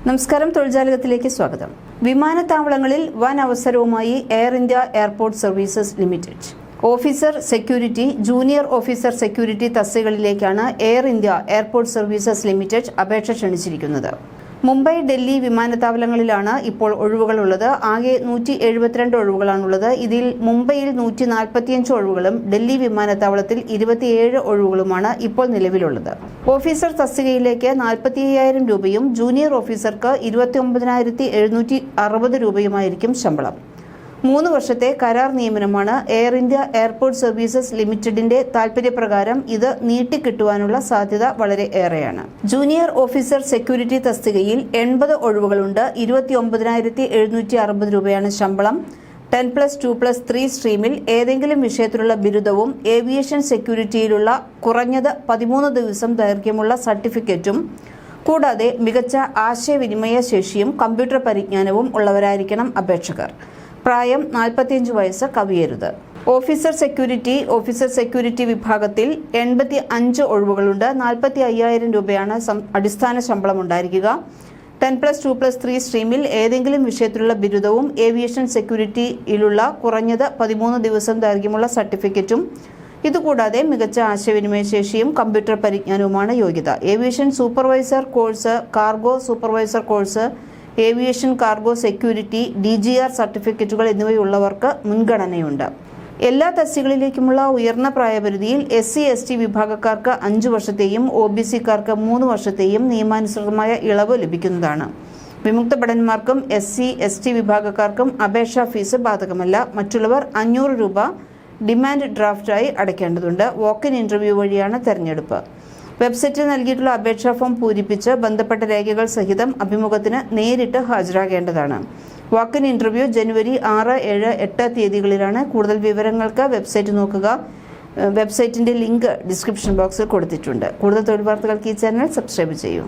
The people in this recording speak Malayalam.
നമസ്കാരം, തൊഴിൽജാലകത്തിലേക്ക് സ്വാഗതം. വിമാനത്താവളങ്ങളിൽ വൻ അവസരവുമായി air India airport services limited. Officer security, junior officer security തസ്തികകളിലേക്കാണ് air India airport services limited അപേക്ഷ ക്ഷണിച്ചിരിക്കുന്നത്. മുംബൈ, ഡൽഹി വിമാനത്താവളങ്ങളിലാണ് ഇപ്പോൾ ഒഴിവുകളുള്ളത്. ആകെ 172 ഒഴിവുകളാണുള്ളത്. ഇതിൽ മുംബൈയിൽ 145 ഒഴിവുകളും ഡൽഹി വിമാനത്താവളത്തിൽ 27 ഒഴിവുകളുമാണ് ഇപ്പോൾ നിലവിലുള്ളത്. ഓഫീസർ തസ്തികയിലേക്ക് 45,000 രൂപയും ജൂനിയർ ഓഫീസർക്ക് 29,760 രൂപയുമായിരിക്കും ശമ്പളം. 3 വർഷത്തെ കരാർ നിയമനമാണ്. എയർ ഇന്ത്യ എയർപോർട്ട് സർവീസസ് ലിമിറ്റഡിന്റെ താൽപര്യപ്രകാരം ഇത് നീട്ടിക്കിട്ടുവാനുള്ള സാധ്യത വളരെ ഏറെയാണ്. ജൂനിയർ ഓഫീസർ സെക്യൂരിറ്റി തസ്തികയിൽ 80 ഒഴിവുകളുണ്ട്. 29,760 രൂപയാണ് ശമ്പളം. 10+2+3 സ്ട്രീമിൽ ഏതെങ്കിലും വിഷയത്തിലുള്ള ബിരുദവും ഏവിയേഷൻ സെക്യൂരിറ്റിയിലുള്ള കുറഞ്ഞത് 13 ദിവസം ദൈർഘ്യമുള്ള സർട്ടിഫിക്കറ്റും കൂടാതെ മികച്ച ആശയവിനിമയ ശേഷിയും കമ്പ്യൂട്ടർ പരിജ്ഞാനവും ഉള്ളവരായിരിക്കണം അപേക്ഷകർ. പ്രായം 45 വയസ്സ് കവിയരുത്. ഓഫീസർ സെക്യൂരിറ്റി വിഭാഗത്തിൽ 85 ഒഴിവുകളുണ്ട്. 45,000 രൂപയാണ് അടിസ്ഥാന ശമ്പളം ഉണ്ടായിരിക്കുക. 10+2+3 സ്ട്രീമിൽ ഏതെങ്കിലും വിഷയത്തിലുള്ള ബിരുദവും ഏവിയേഷൻ സെക്യൂരിറ്റിയിലുള്ള കുറഞ്ഞത് 13 ദിവസം ദൈർഘ്യമുള്ള സർട്ടിഫിക്കറ്റും ഇതുകൂടാതെ മികച്ച ആശയവിനിമയ ശേഷിയും കമ്പ്യൂട്ടർ പരിജ്ഞാനവുമാണ് യോഗ്യത. Aviation supervisor course, cargo supervisor course, aviation cargo security, DGR സർട്ടിഫിക്കറ്റുകൾ എന്നിവയുള്ളവർക്ക് മുൻഗണനയുണ്ട്. എല്ലാ തസ്തികകളിലേക്കുമുള്ള ഉയർന്ന പ്രായപരിധിയിൽ SC/ST വിഭാഗക്കാർക്ക് 5 വർഷത്തെയും OBC-ക്കാർക്ക് 3 വർഷത്തെയും നിയമാനുസൃതമായ ഇളവ് ലഭിക്കുന്നതാണ്. വിമുക്ത ഭടന്മാർക്കും SC/ST വിഭാഗക്കാർക്കും അപേക്ഷാ ഫീസ് ബാധകമല്ല. മറ്റുള്ളവർ 500 രൂപ ഡിമാൻഡ് ഡ്രാഫ്റ്റായി അടയ്ക്കേണ്ടതുണ്ട്. വോക്ക് ഇൻ ഇന്റർവ്യൂ വഴിയാണ് തെരഞ്ഞെടുപ്പ്. വെബ്സൈറ്റിൽ നൽകിയിട്ടുള്ള അപേക്ഷാ ഫോം പൂരിപ്പിച്ച് ബന്ധപ്പെട്ട രേഖകൾ സഹിതം അഭിമുഖത്തിന് നേരിട്ട് ഹാജരാകേണ്ടതാണ്. വാക്ക് ഇൻ ഇന്റർവ്യൂ ജനുവരി 6, 7, 8 തീയതികളിലാണ്. കൂടുതൽ വിവരങ്ങൾക്ക് വെബ്സൈറ്റ് നോക്കുക. വെബ്സൈറ്റിന്റെ ലിങ്ക് ഡിസ്ക്രിപ്ഷൻ ബോക്സിൽ കൊടുത്തിട്ടുണ്ട്. കൂടുതൽ തൊഴിൽ വാർത്തകൾക്ക് ഈ ചാനൽ സബ്സ്ക്രൈബ് ചെയ്യൂ.